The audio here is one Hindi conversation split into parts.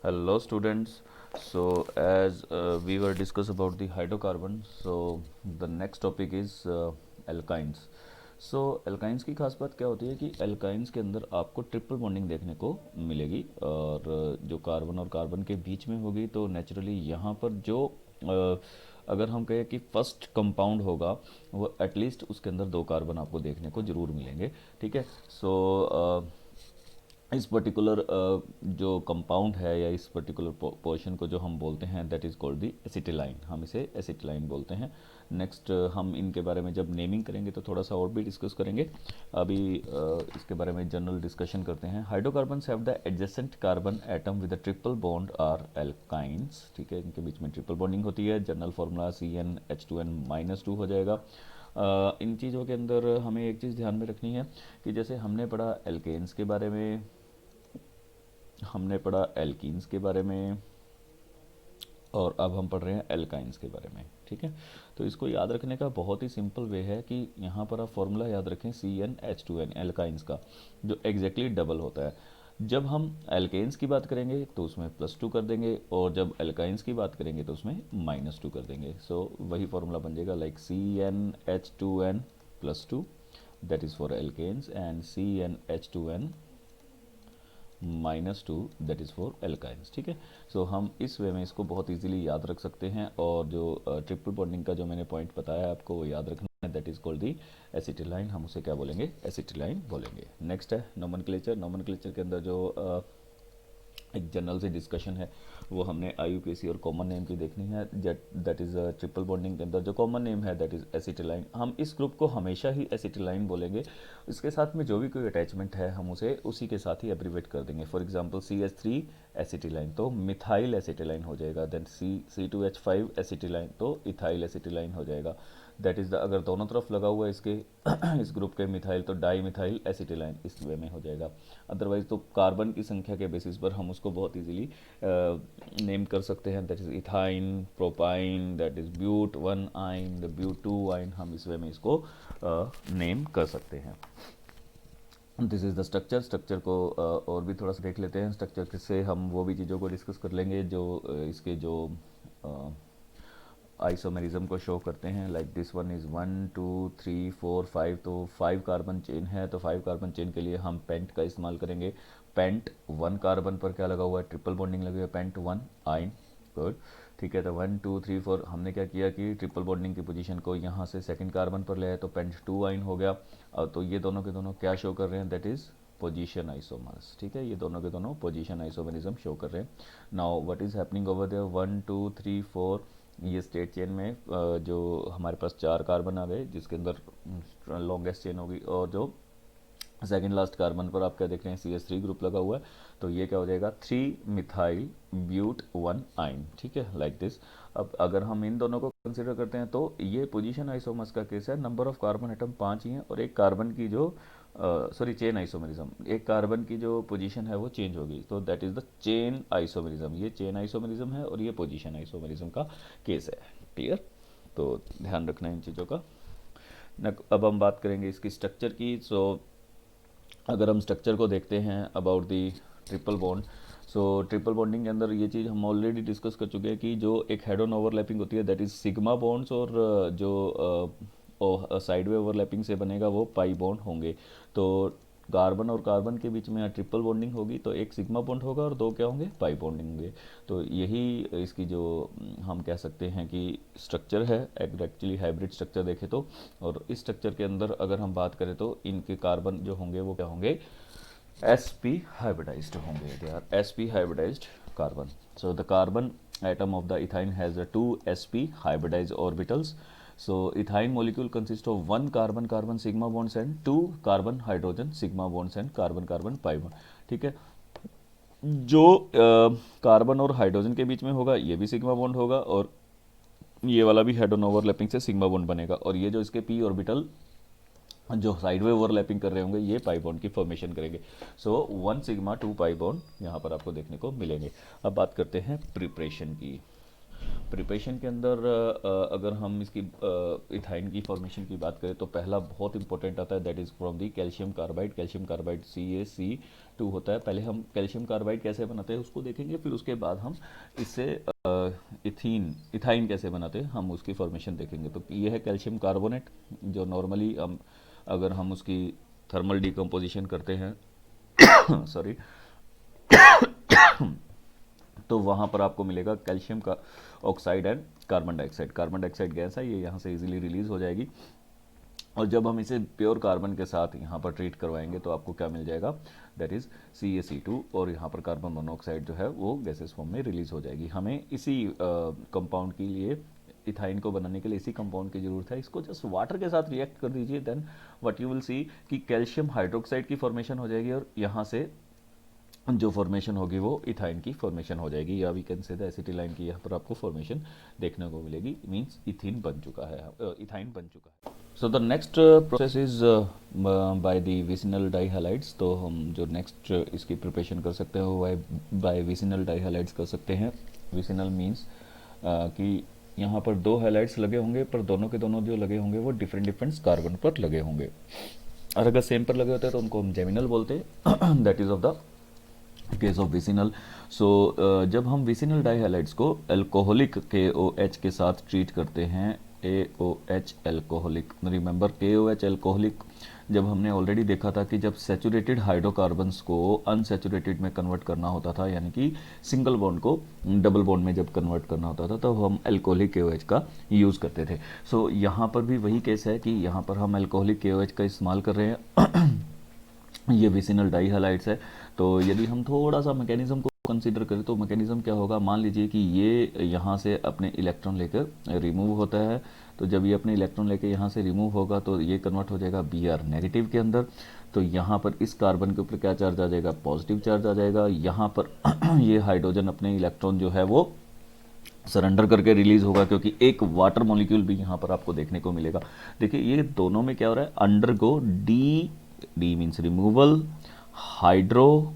Hello students. So as we were discuss about the hydrocarbon, so the next topic is alkynes. So alkynes की खास बात क्या होती है कि एल्काइंस के अंदर आपको ट्रिपल बॉन्डिंग देखने को मिलेगी और जो कार्बन और कार्बन के बीच में होगी तो नेचुरली यहाँ पर जो अगर हम कहें कि फर्स्ट कंपाउंड होगा वो एटलीस्ट उसके अंदर दो कार्बन आपको देखने को ज़रूर मिलेंगे। ठीक है। सो इस पर्टिकुलर जो कंपाउंड है या इस पर्टिकुलर पोर्शन को जो हम बोलते हैं दैट इज़ कॉल्ड दी एसिटिलाइन, हम इसे एसिटिलाइन बोलते हैं। नेक्स्ट हम इनके बारे में जब नेमिंग करेंगे तो थोड़ा सा और भी डिस्कस करेंगे। अभी इसके बारे में जनरल डिस्कशन करते हैं। Hydrocarbons have the adjacent carbon atom with a triple bond are alkynes. ठीक है, इनके बीच में ट्रिपल बॉन्डिंग होती है। जनरल फार्मूला CnH2n-2 हो जाएगा। इन चीज़ों के अंदर हमें एक चीज़ ध्यान में रखनी है कि जैसे हमने पढ़ा एल्केन्स के बारे में, हमने पढ़ा एल्कीन्स के बारे में और अब हम पढ़ रहे हैं एल्काइंस के बारे में। ठीक है, तो इसको याद रखने का बहुत ही सिंपल वे है कि यहाँ पर आप फॉर्मूला याद रखें CnH2n एल्काइंस का, जो एग्जैक्टली डबल होता है। जब हम एल्केन्स की बात करेंगे तो उसमें +2 कर देंगे और जब एल्काइंस की बात करेंगे तो उसमें -2 कर देंगे। सो वही फॉर्मूला बन जाएगा like CnH2n+2 that is for alkenes and CnH2n -2 that is for alkynes. ठीक है, सो हम इस वे में इसको बहुत इजीली याद रख सकते हैं और जो ट्रिपल बॉन्डिंग का जो मैंने पॉइंट बताया आपको वो याद रखना है, दैट इज़ कॉल्ड दी एसिटिलाइन। हम उसे क्या बोलेंगे? एसिटिलाइन बोलेंगे। नेक्स्ट है नोमेनक्लेचर। नोमेनक्लेचर के अंदर जो एक जनरल से डिस्कशन है वो हमने IUPAC और कॉमन नेम की देखनी है। दैट इज़ ट्रिपल बॉन्डिंग के अंदर जो कॉमन नेम है दैट इज़ एसिटिलाइन। हम इस ग्रुप को हमेशा ही एसिटिलाइन बोलेंगे। इसके साथ में जो भी कोई अटैचमेंट है हम उसे उसी के साथ ही एब्रीवेट कर देंगे। फॉर एग्जांपल CH3 एसिटिलाइन तो मिथाइल एसिटिलाइन हो जाएगा। देन C2H5 एसिटिलाइन तो इथाइल एसिटिलाइन हो जाएगा। दैट इज़ द, अगर दोनों तरफ लगा हुआ है इसके इस ग्रुप के मिथाइल तो डाई मिथाइल एसिटिलाइन इस वे में हो जाएगा। अदरवाइज तो कार्बन की संख्या के बेसिस पर हम उसको बहुत इजीली नेम कर सकते हैं। That is ethyne, propyne, that is but 1 yne, the ब्यूट 2 आइन, हम इस वे में इसको नेम कर सकते हैं। This is the structure. Structure को और भी थोड़ा सा देख लेते हैं। स्ट्रक्चर से हम वो भी चीज़ों को डिस्कस कर लेंगे जो इसके जो आइसोमेरिज्म को शो करते हैं। लाइक दिस वन इज़ 1 2 3 4 5, तो 5 कार्बन चेन है तो 5 कार्बन चेन के लिए हम पेंट का इस्तेमाल करेंगे। पेंट 1 कार्बन पर क्या लगा हुआ है? ट्रिपल बॉन्डिंग लगी हुई है, पेंट 1 आइन। गुड, ठीक है। तो 1 2 3 4 हमने क्या किया कि ट्रिपल बॉन्डिंग की पोजीशन को यहाँ से सेकंड कार्बन पर ले आए तो पेंट 2 आइन हो गया। तो ये दोनों के दोनों क्या शो कर रहे हैं? That is position isomers. ठीक है, ये दोनों के दोनों पोजीशन आइसोमरिज्म शो कर रहे हैं। Now what is happening over there? 1 2 3 4, ये स्टेट चेन में जो हमारे पास 4 कार्बन आ गए जिसके अंदर लॉन्गेस्ट चेन होगी, और जो सेकेंड लास्ट कार्बन पर आप क्या देख रहे हैं? CH3 ग्रुप लगा हुआ है, तो ये क्या हो जाएगा? 3 मिथाइल ब्यूट 1 आइन। ठीक है, लाइक दिस। अब अगर हम इन दोनों को कंसिडर करते हैं तो ये पोजीशन आइसोमर्स का केस है। नंबर ऑफ कार्बन एटम 5 ही हैं और एक कार्बन की जो सॉरी चेन आइसोमेरिज्म, एक कार्बन की जो पोजीशन है वो चेंज होगी, तो that is the chain isomerism. ये चेन आइसोमेरिज्म है और ये पोजीशन आइसोमेरिज्म का केस है। क्लियर? तो ध्यान रखना है इन चीज़ों का। अब हम बात करेंगे इसकी स्ट्रक्चर की। सो अगर हम स्ट्रक्चर को देखते हैं about the triple bond, so triple bonding के अंदर ये चीज़ हम ऑलरेडी डिस्कस कर चुके हैं कि जो एक हेड ऑन ओवरलैपिंग होती है दैट इज़ सिग्मा बॉन्ड्स, और जो साइड वे ओवरलैपिंग से बनेगा वो पाई बॉन्ड होंगे। तो कार्बन और कार्बन के बीच में ट्रिपल बॉन्डिंग होगी तो एक सिग्मा बॉन्ड होगा और दो क्या होंगे? पाई बॉन्डिंग होंगे। तो यही इसकी जो हम कह सकते हैं कि स्ट्रक्चर है, एक्चुअली हाइब्रिड स्ट्रक्चर देखें तो। और इस स्ट्रक्चर के अंदर अगर हम बात करें तो इनके कार्बन जो होंगे वो क्या होंगे? sp hybridized होंगे। they are sp hybridized carbon. So the carbon atom of the ethine has two sp hybridized orbitals. So ethine molecule consists of one carbon carbon sigma bonds and two carbon hydrogen sigma bonds and carbon carbon pi bond. ठीक है, जो कार्बन और हाइड्रोजन के बीच में होगा ये भी सिग्मा बॉन्ड होगा और ये वाला भी हेड ऑन ओवरलैपिंग से सिग्मा बॉन्ड बनेगा, और ये जो इसके p ऑर्बिटल जो साइड वे ओवरलैपिंग कर रहे होंगे ये पाई बॉन्ड की फॉर्मेशन करेंगे। सो 1 सिग्मा 2 पाई बॉन्ड यहाँ पर आपको देखने को मिलेंगे। अब बात करते हैं प्रिपरेशन की। प्रिपरेशन के अंदर अगर हम इसकी इथाइन की फॉर्मेशन की बात करें तो पहला बहुत इंपॉर्टेंट आता है, that is from the calcium carbide. Calcium carbide CaC2 होता है। पहले हम कैल्शियम कार्बाइड कैसे बनाते हैं उसको देखेंगे, फिर उसके बाद हम इससे इथाइन कैसे बनाते हैं हम उसकी फॉर्मेशन देखेंगे। तो ये है कैल्शियम कार्बोनेट, जो नॉर्मली हम अगर हम उसकी थर्मल डिकम्पोजिशन करते हैं सॉरी तो वहाँ पर आपको मिलेगा कैल्शियम का oxide and carbon dioxide. Carbon dioxide gas है, ये यहाँ से इजीली रिलीज हो जाएगी, और जब हम इसे प्योर कार्बन के साथ यहाँ पर ट्रीट करवाएंगे तो आपको क्या मिल जाएगा, दैट इज़ CaC2, और यहाँ पर कार्बन मोनोऑक्साइड जो है वो गैसेस फॉर्म में रिलीज हो जाएगी। हमें इसी कंपाउंड के लिए, इथाइन को बनाने के लिए इसी कंपाउंड की जरूरत है। इसको जस्ट वाटर के साथ रिएक्ट कर दीजिए, then what you will see कि कैल्शियम हाइड्रोक्साइड की फॉर्मेशन हो जाएगी, और यहाँ से जो फॉर्मेशन होगी वो इथाइन की फॉर्मेशन हो जाएगी, या वी कैन से द एसिटिलाइन की यहाँ पर आपको फॉर्मेशन देखने को मिलेगी। मीन्स इथिन बन चुका है, इथाइन बन चुका है। So the next process is by the vicinal dihalides. तो हम जो नेक्स्ट इसकी प्रिपरेशन कर सकते हैं वो बाय विसिनल डाइहैलाइड्स कर सकते हैं। विसिनल मीन्स कि यहाँ पर दो हैलाइड्स लगे होंगे, पर दोनों के दोनों जो लगे होंगे वो डिफरेंट डिफरेंट कार्बन पर लगे होंगे, और अगर सेम पर लगे होते हैं तो उनको हम जेमिनल बोलते हैं। That is of the case of vicinal. So जब हम विसिनल डाइहैलाइड्स को अल्कोहलिक KOH के साथ ट्रीट करते हैं, AOH alcoholic, remember KOH alcoholic, जब हमने ऑलरेडी देखा था कि जब सैचुरेटेड हाइड्रोकार्बन्स को अनसैचुरेटेड में कन्वर्ट करना होता था, यानी कि सिंगल बॉन्ड को डबल बॉन्ड में जब कन्वर्ट करना होता था, तब हम अल्कोहलिक KOH का यूज़ करते थे। सो यहाँ पर भी वही केस है कि यहाँ पर हम अल्कोहलिक KOH का इस्तेमाल कर रहे हैं। ये विसिनल डाइहैलाइड्स है। तो यदि हम थोड़ा सा मैकेनिज्म को कंसीडर करें तो मैकेनिज्म क्या होगा, मान लीजिए कि ये यहाँ से अपने इलेक्ट्रॉन लेकर रिमूव होता है। तो जब ये अपने इलेक्ट्रॉन लेकर यहाँ से रिमूव होगा तो ये कन्वर्ट हो जाएगा Br नेगेटिव के अंदर। तो यहाँ पर इस कार्बन के ऊपर क्या चार्ज आ जाएगा, पॉजिटिव चार्ज आ जाएगा। यहाँ पर ये हाइड्रोजन अपने इलेक्ट्रॉन जो है वो सरेंडर करके रिलीज होगा, क्योंकि एक वाटर मॉलिक्यूल भी यहाँ पर आपको देखने को मिलेगा। देखिए ये दोनों में क्या हो रहा है, undergo D means removal, hydro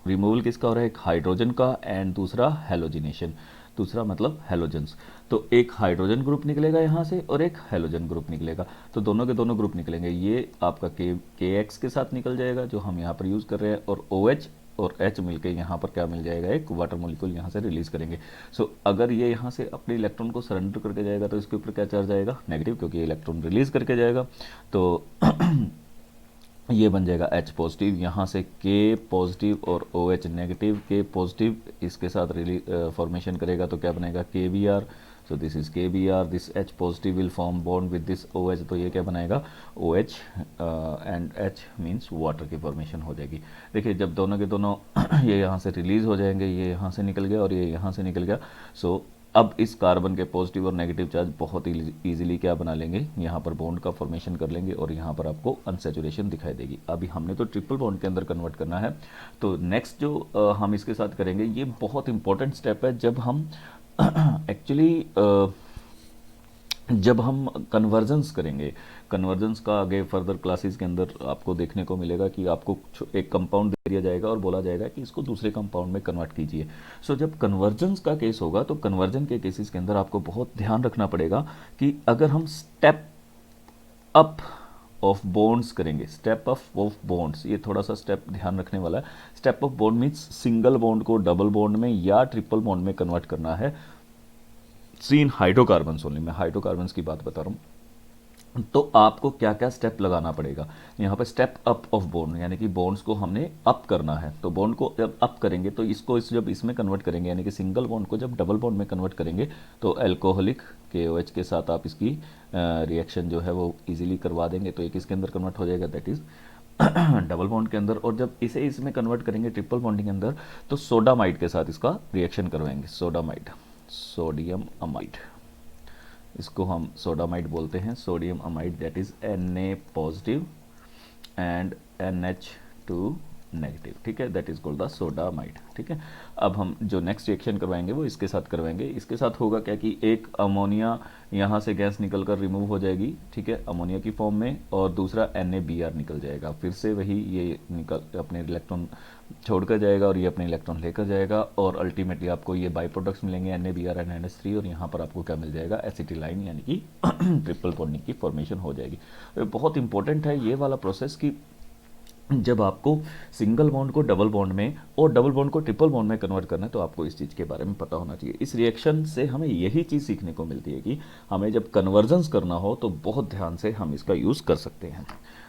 removal किसका हो रहा है, एक हाइड्रोजन का, एंड दूसरा हेलोजिनेशन, दूसरा मतलब हेलोजन्स। तो एक हाइड्रोजन ग्रुप निकलेगा यहाँ से और एक हेलोजन ग्रुप निकलेगा, तो दोनों के दोनों ग्रुप निकलेंगे। ये आपका KX के साथ निकल जाएगा जो हम यहाँ पर यूज़ कर रहे हैं, और OH और H मिलके यहाँ पर क्या मिल जाएगा, एक वाटर मॉलिक्यूल यहाँ से रिलीज करेंगे। सो अगर ये यहाँ से अपने इलेक्ट्रॉन को सरेंडर करके जाएगा तो इसके ऊपर क्या चार्ज आएगा, नेगेटिव, क्योंकि इलेक्ट्रॉन रिलीज करके जाएगा। तो ये बन जाएगा H पॉजिटिव, यहाँ से K पॉजिटिव और OH नेगेटिव। K पॉजिटिव इसके साथ फॉर्मेशन करेगा तो क्या बनेगा, KBr। So this is KBr, this H positive will form bond with this OH, तो ये क्या बनाएगा, OH, and H means water की फॉर्मेशन हो जाएगी। देखिए जब दोनों के दोनों ये यहाँ से रिलीज हो जाएंगे, ये यहाँ से निकल गया और ये यहाँ से निकल गया। सो अब इस कार्बन के पॉजिटिव और नेगेटिव चार्ज बहुत इजीली क्या बना लेंगे, यहाँ पर बॉन्ड का फॉर्मेशन कर लेंगे, और यहाँ पर आपको अनसैचुरेशन दिखाई देगी। अभी हमने तो ट्रिपल बॉन्ड के अंदर कन्वर्ट करना है। तो नेक्स्ट जो हम इसके साथ करेंगे, ये बहुत इंपॉर्टेंट स्टेप है जब हम एक्चुअली जब हम कन्वर्जन्स करेंगे। कन्वर्जन्स का आगे फर्दर क्लासेस के अंदर आपको देखने को मिलेगा कि आपको एक कंपाउंड दे दिया जाएगा और बोला जाएगा कि इसको दूसरे कंपाउंड में कन्वर्ट कीजिए। सो जब कन्वर्जन्स का केस होगा तो कन्वर्जन के केसेस के अंदर आपको बहुत ध्यान रखना पड़ेगा कि अगर हम स्टेप अप ऑफ बॉन्ड्स करेंगे, स्टेप अप ऑफ बॉन्ड्स, ये थोड़ा सा स्टेप ध्यान रखने वाला है। Step of bond means single bond को डबल बॉन्ड में या ट्रिपल बॉन्ड में कन्वर्ट करना है। सीन हाइड्रोकार्बन्स ओनली, मैं हाइड्रोकार्बन्स की बात बता रहा हूँ। तो आपको क्या क्या स्टेप लगाना पड़ेगा, यहाँ पे स्टेप अप ऑफ बॉन्ड, यानी कि बॉन्ड्स को हमने अप करना है। तो बॉन्ड को जब अप करेंगे तो इसको जब इसमें कन्वर्ट करेंगे, यानी कि सिंगल बॉन्ड को जब डबल बॉन्ड में कन्वर्ट करेंगे तो अल्कोहलिक KOH के साथ आप इसकी रिएक्शन जो है वो इजीली करवा देंगे। तो एक इसके अंदर कन्वर्ट हो जाएगा, दैट इज डबल बॉन्ड के अंदर। और जब इसे इसमें कन्वर्ट करेंगे ट्रिपल बॉन्डिंग के अंदर, तो सोडामाइड के साथ इसका रिएक्शन करवाएंगे। सोडामाइड, सोडियम अमाइड, इसको हम सोडामाइड बोलते हैं, sodium amide, that is Na positive and NH2 negative, ठीक है, that is called the sodamide, ठीक है। अब हम जो नेक्स्ट रिएक्शन करवाएंगे वो इसके साथ करवाएंगे। इसके साथ होगा क्या कि एक अमोनिया यहाँ से गैस निकल कर रिमूव हो जाएगी, ठीक है, अमोनिया की फॉर्म में, और दूसरा NaBr निकल जाएगा। फिर से वही ये निकल अपने इलेक्ट्रॉन छोड़ कर जाएगा और ये अपने इलेक्ट्रॉन लेकर जाएगा, और अल्टीमेटली आपको ये बाई प्रोडक्ट्स मिलेंगे NaBr एंड NH3, और यहाँ पर आपको क्या मिल जाएगा, एसिटिलाइन यानी कि ट्रिपल बॉन्डिंग की फॉर्मेशन हो जाएगी। तो बहुत इंपॉर्टेंट है ये वाला प्रोसेस कि जब आपको सिंगल बॉन्ड को डबल बॉन्ड में और डबल बॉन्ड को ट्रिपल बॉन्ड में कन्वर्ट करना है तो आपको इस चीज़ के बारे में पता होना चाहिए। इस रिएक्शन से हमें यही चीज़ सीखने को मिलती है कि हमें जब कन्वर्जन्स करना हो तो बहुत ध्यान से हम इसका यूज़ कर सकते हैं।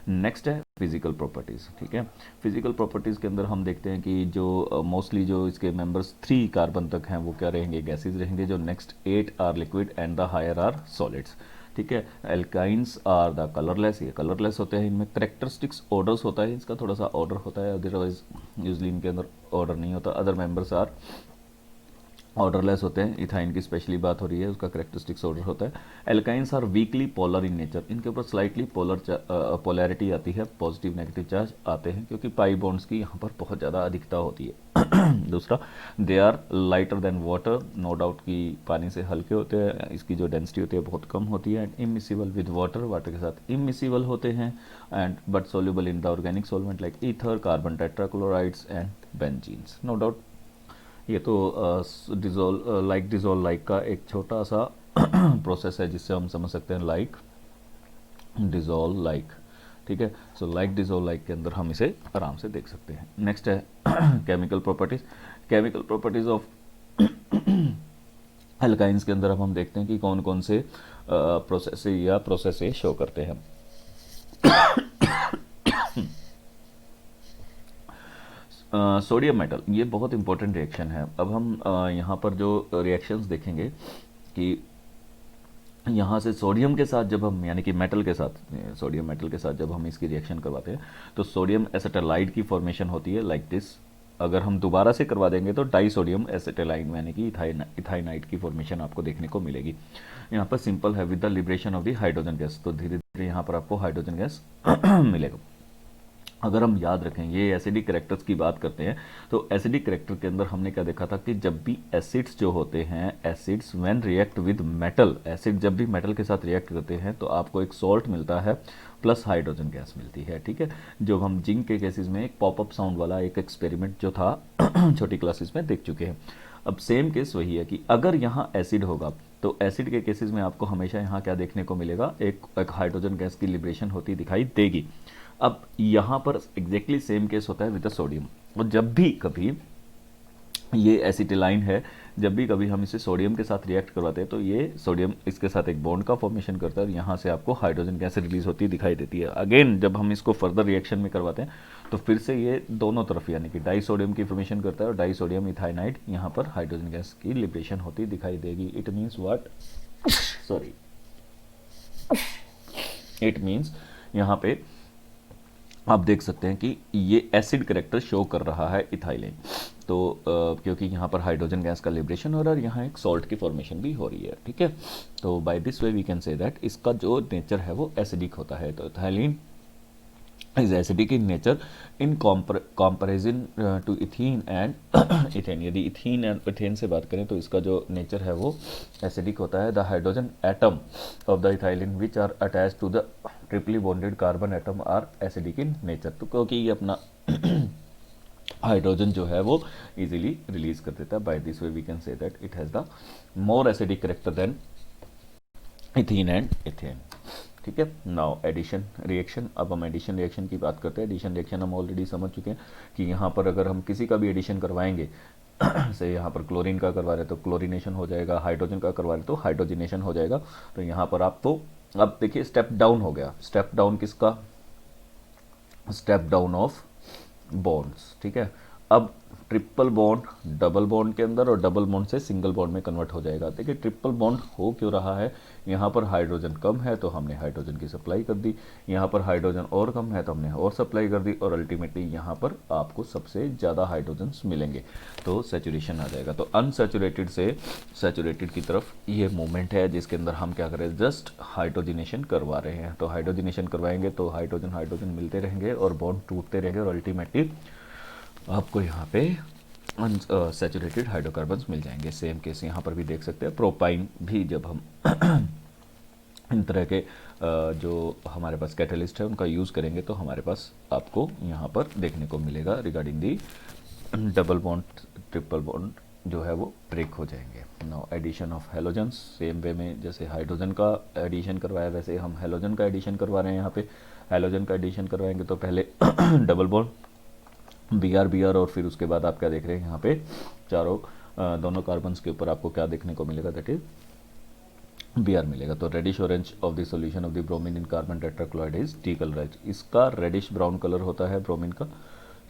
नेक्स्ट है फिजिकल प्रॉपर्टीज़, ठीक है। फिजिकल प्रॉपर्टीज़ के अंदर हम देखते हैं कि जो मोस्टली जो इसके मेंबर्स 3 कार्बन तक हैं वो क्या रहेंगे, गैसेज रहेंगे। जो next 8 are liquid and the higher are solids, ठीक है। एल्काइंस आर द कलरलेस, ये कलरलेस होते हैं। इनमें करेक्टरिस्टिक्स ऑर्डर्स होता है, इसका थोड़ा सा ऑर्डर होता है, अदरवाइज यूजली इनके अंदर ऑर्डर नहीं होता। अदर मेंबर्स आर ऑर्डरलेस होते हैं। इथाइन की स्पेशली बात हो रही है, उसका करेक्टरिस्टिक्स ऑर्डर होता है। Alkynes are weakly polar in nature, इनके ऊपर स्लाइटली पोलैरिटी आती है, पॉजिटिव नेगेटिव चार्ज आते हैं क्योंकि पाई बॉन्ड्स की यहाँ पर बहुत ज़्यादा अधिकता होती है। दूसरा, they are lighter than water, no doubt कि पानी से हल्के होते हैं, इसकी जो डेंसिटी होती है बहुत कम होती है। And immiscible with water, water के साथ इमिसिबल होते हैं। And but soluble in the organic solvent like ether, carbon tetrachlorides and benzenes. No doubt ये तो डिजोल्व लाइक का एक छोटा सा प्रोसेस है जिससे हम समझ सकते हैं लाइक डिजोल्व लाइक, ठीक है। सो लाइक डिजोल्व लाइक के अंदर हम इसे आराम से देख सकते हैं। नेक्स्ट है chemical properties. Chemical properties of alkynes के अंदर अब हम देखते हैं कि कौन कौन से प्रोसेस शो करते हैं। सोडियम मेटल, ये बहुत इंपॉर्टेंट रिएक्शन है। अब हम यहाँ पर जो रिएक्शंस देखेंगे कि यहाँ से सोडियम के साथ जब हम यानी कि मेटल के साथ, सोडियम मेटल के साथ जब हम इसकी रिएक्शन करवाते हैं तो सोडियम एसेटालाइड की फॉर्मेशन होती है लाइक दिस। अगर हम दोबारा से करवा देंगे तो डाई सोडियम एसेटालाइड यानी कि इथाइनाइड की फॉर्मेशन आपको देखने को मिलेगी। यहाँ पर सिंपल है with the liberation of the hydrogen gas, तो धीरे धीरे यहाँ पर आपको हाइड्रोजन गैस मिलेगा। अगर हम याद रखें ये एसिडिक करेक्टर्स की बात करते हैं तो एसिडिक करेक्टर के अंदर हमने क्या देखा था कि जब भी एसिड्स जो होते हैं, acids when react with metal, acid जब भी मेटल के साथ रिएक्ट करते हैं तो आपको एक सॉल्ट मिलता है प्लस हाइड्रोजन गैस मिलती है, ठीक है। जो हम जिंक के केसेस में एक पॉपअप साउंड वाला एक एक्सपेरिमेंट जो था छोटी क्लासेस में देख चुके हैं। अब सेम केस वही है कि अगर यहाँ एसिड होगा तो एसिड के केसेस में आपको हमेशा यहाँ क्या देखने को मिलेगा, एक हाइड्रोजन गैस की लिबरेशन होती दिखाई देगी। अब यहाँ पर एग्जैक्टली सेम केस होता है विद द सोडियम। और जब भी कभी ये एसिटिलाइन है, जब भी कभी हम इसे सोडियम के साथ रिएक्ट करवाते हैं तो ये सोडियम इसके साथ एक बॉन्ड का फॉर्मेशन करता है और यहाँ से आपको हाइड्रोजन गैस रिलीज होती दिखाई देती है। अगेन जब हम इसको फर्दर रिएक्शन में करवाते हैं तो फिर से ये दोनों तरफ यानी कि डाई सोडियम की फॉर्मेशन करता है और डाई सोडियम इथाइनाइड यहाँ पर हाइड्रोजन गैस की लिबरेशन होती दिखाई देगी। It means what, sorry, it means यहाँ पे आप देख सकते हैं कि ये एसिड करेक्टर शो कर रहा है इथाइलिन। तो क्योंकि यहाँ पर हाइड्रोजन गैस का लिबरेशन हो रहा है और यहाँ एक सॉल्ट की फॉर्मेशन भी हो रही है, ठीक है। तो by this way we can say that इसका जो नेचर है वो एसिडिक होता है। तो ethylene is acidic in nature in comparison to ethene and ethane. यदि इथीन एंड इथेन से बात करें तो इसका जो नेचर है वो एसिडिक होता है। The hydrogen atom of the ethylene which are attach to the triply bonded carbon atom are acidic in nature. तो क्योंकि ये अपना हाइड्रोजन जो है वो इजीली रिलीज कर देता है। By this way we can say that it has the more acidic character than ethene and ethane, ठीक है। Now addition reaction. अब हम एडिशन रिएक्शन की बात करते हैं। एडिशन रिएक्शन हम ऑलरेडी समझ चुके हैं कि यहाँ पर अगर हम किसी का भी एडिशन करवाएंगे से यहाँ पर क्लोरीन का करवा रहे तो क्लोरीनेशन हो जाएगा, हाइड्रोजन का करवा रहे तो हाइड्रोजिनेशन हो जाएगा। तो यहाँ पर आप तो अब देखिए स्टेप डाउन हो गया। स्टेप डाउन किसका, स्टेप डाउन ऑफ बॉन्ड्स, ठीक है। अब ट्रिपल बॉन्ड डबल बॉन्ड के अंदर और डबल बॉन्ड से सिंगल बॉन्ड में कन्वर्ट हो जाएगा। देखिए ट्रिपल बॉन्ड हो क्यों रहा है, यहाँ पर हाइड्रोजन कम है तो हमने हाइड्रोजन की सप्लाई कर दी, यहाँ पर हाइड्रोजन और कम है तो हमने और सप्लाई कर दी और अल्टीमेटली यहाँ पर आपको सबसे ज़्यादा हाइड्रोजन्स मिलेंगे तो सैचुरेशन आ जाएगा। तो अनसैचुरेटेड से सैचुरेटेड की तरफ ये मूवमेंट है जिसके अंदर हम क्या करें, जस्ट हाइड्रोजिनेशन करवा रहे हैं। तो हाइड्रोजिनेशन करवाएंगे तो हाइड्रोजन हाइड्रोजन मिलते रहेंगे और बॉन्ड टूटते रहेंगे और अल्टीमेटली आपको यहाँ पे अनसैचुरेटेड हाइड्रोकार्बन्स मिल जाएंगे। सेम केस यहाँ पर भी देख सकते हैं। प्रोपाइन भी जब हम इन तरह के जो हमारे पास कैटलिस्ट है उनका यूज़ करेंगे तो हमारे पास आपको यहाँ पर देखने को मिलेगा regarding the double bond triple bond जो है वो ब्रेक हो जाएंगे। Now addition of halogens, same way में जैसे हाइड्रोजन का एडिशन करवाया वैसे हम हेलोजन का एडिशन करवा रहे हैं। यहाँ पे हेलोजन का एडिशन करवाएंगे तो पहले डबल बॉन्ड बी आर और फिर उसके बाद आप क्या देख रहे हैं यहाँ पे चारों दोनों कार्बन्स के ऊपर आपको क्या देखने को मिलेगा, दैट इज बी आर मिलेगा। तो reddish orange of the solution of the bromine in carbon tetrachloride is decolourise. इसका रेडिश ब्राउन कलर होता है ब्रोमीन का,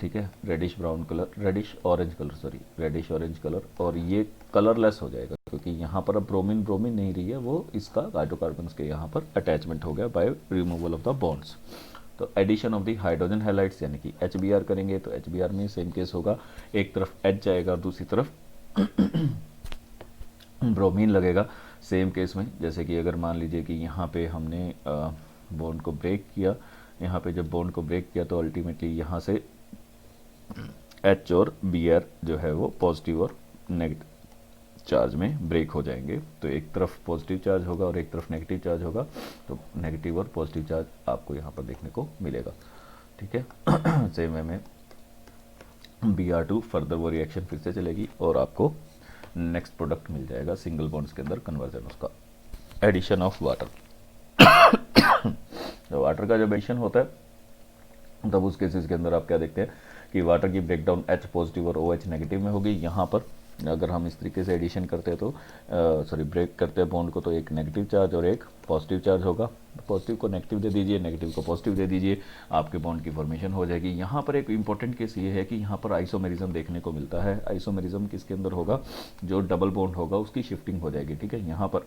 ठीक है, reddish brown colour, reddish orange colour, sorry reddish orange colour, और ये कलरलेस हो जाएगा क्योंकि यहाँ पर अब ब्रोमीन ब्रोमीन नहीं रही है, वो इसका हाइड्रोकार्बन्स के यहाँ पर अटैचमेंट हो गया by removal of the bonds. तो addition of the hydrogen halides यानी कि एच बी आर करेंगे तो एच बी आर में सेम केस होगा, एक तरफ एच जाएगा और दूसरी तरफ ब्रोमीन लगेगा। सेम केस में जैसे कि अगर मान लीजिए कि यहाँ पे हमने बॉन्ड को ब्रेक किया, यहाँ पे जब बॉन्ड को ब्रेक किया तो अल्टीमेटली यहाँ से एच और बी आर जो है वो पॉजिटिव और नेगेटिव चार्ज में ब्रेक हो जाएंगे। तो एक तरफ पॉजिटिव चार्ज होगा और एक तरफ नेगेटिव चार्ज होगा, तो नेगेटिव और पॉजिटिव चार्ज आपको यहाँ पर देखने को मिलेगा, ठीक है। सेम वे में Br2 फर्दर वो रिएक्शन फिर से चलेगी और आपको नेक्स्ट प्रोडक्ट मिल जाएगा सिंगल बॉन्ड्स के अंदर कन्वर्जन उसका, एडिशन ऑफ वाटर। तो वाटर का जब एडिशन होता है तब उस केसेस के अंदर आप क्या देखते हैं कि वाटर की ब्रेकडाउन H पॉजिटिव और OH नेगेटिव में होगी। यहाँ पर अगर हम इस तरीके से एडिशन करते हैं तो सॉरी ब्रेक करते हैं बॉन्ड को तो एक नेगेटिव चार्ज और एक पॉजिटिव चार्ज होगा। पॉजिटिव को नेगेटिव दे दीजिए, नेगेटिव को पॉजिटिव दे दीजिए, आपके बॉन्ड की फॉर्मेशन हो जाएगी। यहाँ पर एक इंपॉर्टेंट केस ये है कि यहाँ पर आइसोमेरिज्म देखने को मिलता है। आइसोमेरिज्म किसके अंदर होगा, जो डबल बॉन्ड होगा उसकी शिफ्टिंग हो जाएगी, ठीक है। यहाँ पर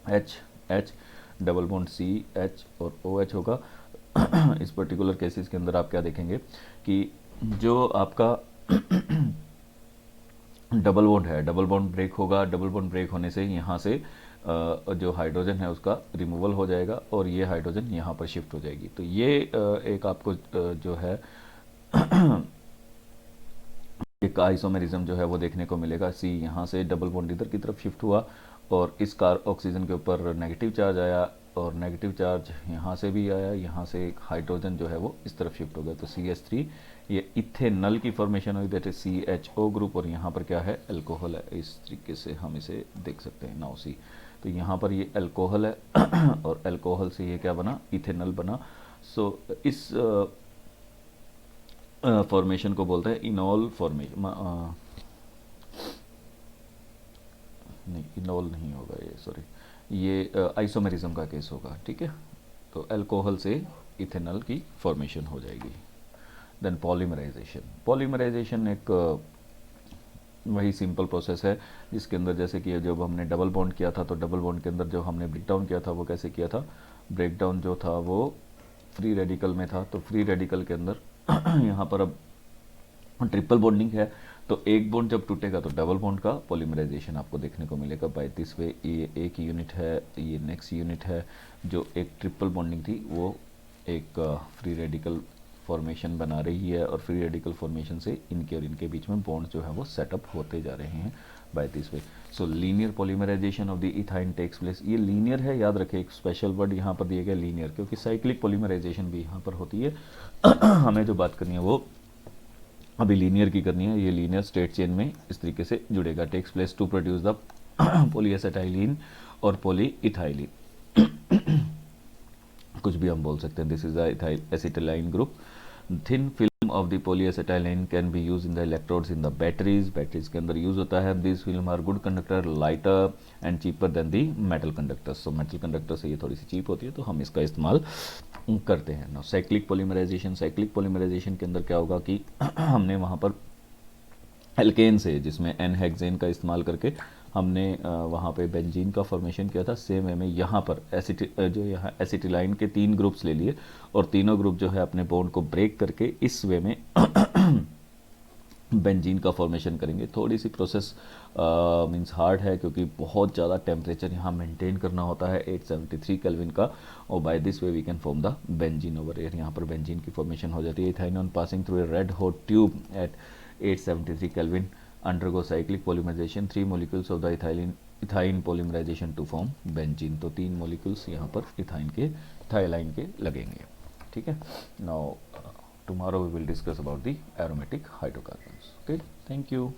H H double bond C H और ओ एच होगा। इस पर्टिकुलर केसेस के अंदर आप क्या देखेंगे कि जो आपका डबल बॉन्ड है, डबल बॉन्ड ब्रेक होगा। डबल बॉन्ड ब्रेक होने से यहाँ से जो हाइड्रोजन है उसका रिमूवल हो जाएगा और ये हाइड्रोजन यहाँ पर शिफ्ट हो जाएगी। तो ये एक आपको जो है एक आइसोमेरिज्म जो है वो देखने को मिलेगा। सी यहाँ से डबल बॉन्ड इधर की तरफ शिफ्ट हुआ और इस कार ऑक्सीजन के ऊपर नेगेटिव चार्ज आया और नेगेटिव चार्ज यहाँ से भी आया, यहाँ से हाइड्रोजन जो है वो इस तरफ शिफ्ट हो गया। तो CH3 ये इथेनॉल की फॉर्मेशन हुई, दैट इज CHO ग्रुप, और यहाँ पर क्या है, अल्कोहल है। इस तरीके से हम इसे देख सकते हैं नाउ सी। तो यहाँ पर ये अल्कोहल है और अल्कोहल से ये क्या बना, इथेनॉल बना। सो इस फॉर्मेशन को बोलते हैं इनॉल फॉर्मेशन, नहीं इनॉल नहीं होगा ये, सॉरी ये आइसोमेरिज्म का केस होगा, ठीक है। तो अल्कोहल से इथेनॉल की फॉर्मेशन हो जाएगी। देन पॉलीमराइजेशन, पॉलीमराइजेशन एक वही सिंपल प्रोसेस है जिसके अंदर जैसे कि जब हमने डबल बॉन्ड किया था तो डबल बॉन्ड के अंदर जो हमने ब्रेकडाउन किया था वो कैसे किया था, ब्रेकडाउन जो था वो फ्री रेडिकल में था। तो फ्री रेडिकल के अंदर यहाँ पर अब ट्रिपल बॉन्डिंग है, तो एक बॉन्ड जब टूटेगा तो डबल बॉन्ड का पॉलीमराइजेशन आपको देखने को मिलेगा बाय दिस वे। ये एक यूनिट है, ये नेक्स्ट यूनिट है। जो एक ट्रिपल बॉन्डिंग थी वो एक फ्री रेडिकल फॉर्मेशन बना रही है और फ्री रेडिकल फॉर्मेशन से इनके और इनके बीच में बॉन्ड जो है वो सेटअप होते जा रहे हैं by this way. So linear polymerisation of the ethyne takes place. ये लीनियर है, याद रखें, एक स्पेशल वर्ड यहाँ पर दिया गया लीनियर, क्योंकि साइक्लिक पॉलीमराइजेशन भी यहाँ पर होती है। हमें जो बात करनी है वो अभी लीनियर की करनी है। ये लीनियर स्टेट चेन में इस तरीके से जुड़ेगा, takes place to produce the polyacetylene और पॉलीइथाइलिन, कुछ भी हम बोल सकते हैं। This is the acetylene group. Thin film of the polyacetylene can be use in the electrodes in the batteries, batteries के अंदर यूज होता है। This film are good conductor, lighter and cheaper than the metal conductors. So metal conductor से ये थोड़ी सी चीप होती है तो हम इसका इस्तेमाल करते हैं। Now cyclic polymerisation, cyclic polymerisation के अंदर क्या होगा कि हमने वहाँ पर एल्केन से, जिसमें एन हेक्सेन का इस्तेमाल करके हमने वहाँ पे बेंजीन का फॉर्मेशन किया था। सेम वे में यहाँ पर जो यहाँ एसिटिलाइन के 3 ग्रुप्स ले लिए और तीनों ग्रुप जो है अपने बॉन्ड को ब्रेक करके इस वे में बेंजीन का फॉर्मेशन करेंगे। थोड़ी सी प्रोसेस मींस हार्ड है क्योंकि बहुत ज़्यादा टेम्परेचर यहाँ मेंटेन करना होता है 873 केल्विन का, और by this way we can form the benzene over air. यहाँ पर बेंजीन की फॉर्मेशन हो जाती है। Ethyne on passing through a red hot tube at 873 kelvin undergo cyclic polymerization 3 molecules of the ethyne polymerization to form benzene. तो 3 molecules यहाँ पर इथाइन के इथाइलाइन के लगेंगे। ठीक है। Now tomorrow we will discuss about the aromatic hydrocarbons. Okay, thank you.